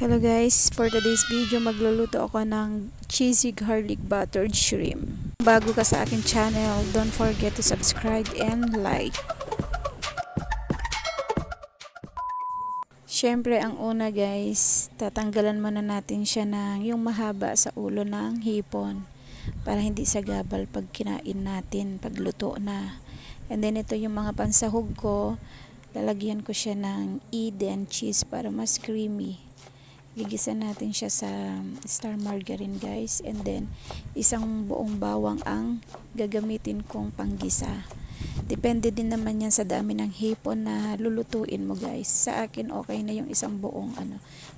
Hello guys, for today's video magluluto ako ng cheesy garlic buttered shrimp. Bago ka sa akin channel, don't forget to subscribe and like. Syempre ang una guys, tatanggalan muna natin siya ng yung mahaba sa ulo ng hipon para hindi sagabal pag kinain natin, pagluto na. And then ito yung mga pansahog ko, lalagyan ko siya ng Eden cheese para mas creamy. Gigisa natin siya sa star margarine guys, and then isang buong bawang ang gagamitin kong panggisa. Depende din naman yan sa dami ng hipon na lulutuin mo guys. Sa akin okay na yung isang buong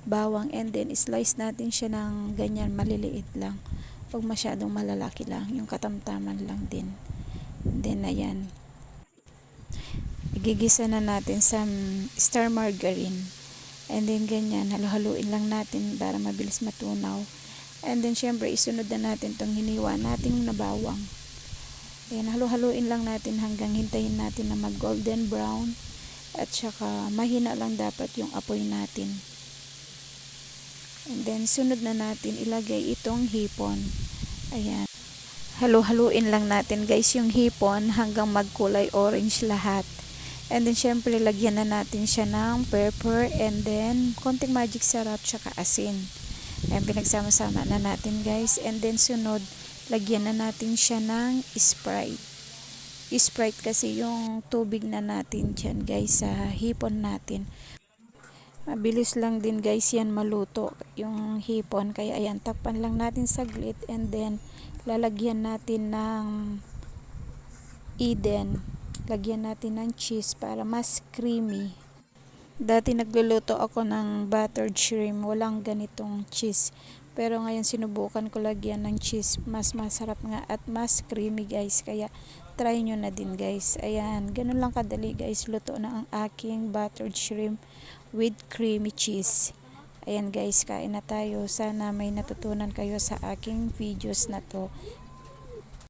bawang, and then slice natin siya ng ganyan maliliit lang. Huwag masyadong malalaki lang, yung katamtaman lang din. And then ayan, gigisa na natin sa star margarine. And then ganyan, halu-haluin lang natin para mabilis matunaw. And then syempre isunod na natin tong hiniwa nating nabawang. Ayan, halu-haluin lang natin hanggang hintayin natin na mag golden brown. At saka mahina lang dapat yung apoy natin. And then sunod na natin ilagay itong hipon. Ayan, halu-haluin lang natin guys yung hipon hanggang magkulay orange lahat. And then syempre lagyan na natin siya ng pepper, and then konting magic sarap tsaka asin. Ayan, pinagsama-sama na natin guys. And then sunod, lagyan na natin siya ng Sprite. Sprite kasi yung tubig na natin dyan guys sa hipon natin. Mabilis lang din guys yan maluto yung hipon, kaya ayan, takpan lang natin saglit, and then lalagyan natin ng Eden. Lagyan natin ng cheese para mas creamy. Dati nagluluto ako ng buttered shrimp, walang ganitong cheese. Pero ngayon sinubukan ko lagyan ng cheese. Mas masarap nga at mas creamy guys. Kaya try nyo na din guys. Ayan, ganun lang kadali guys. Luto na ang aking buttered shrimp with creamy cheese. Ayan guys, kain na tayo. Sana may natutunan kayo sa aking videos na to.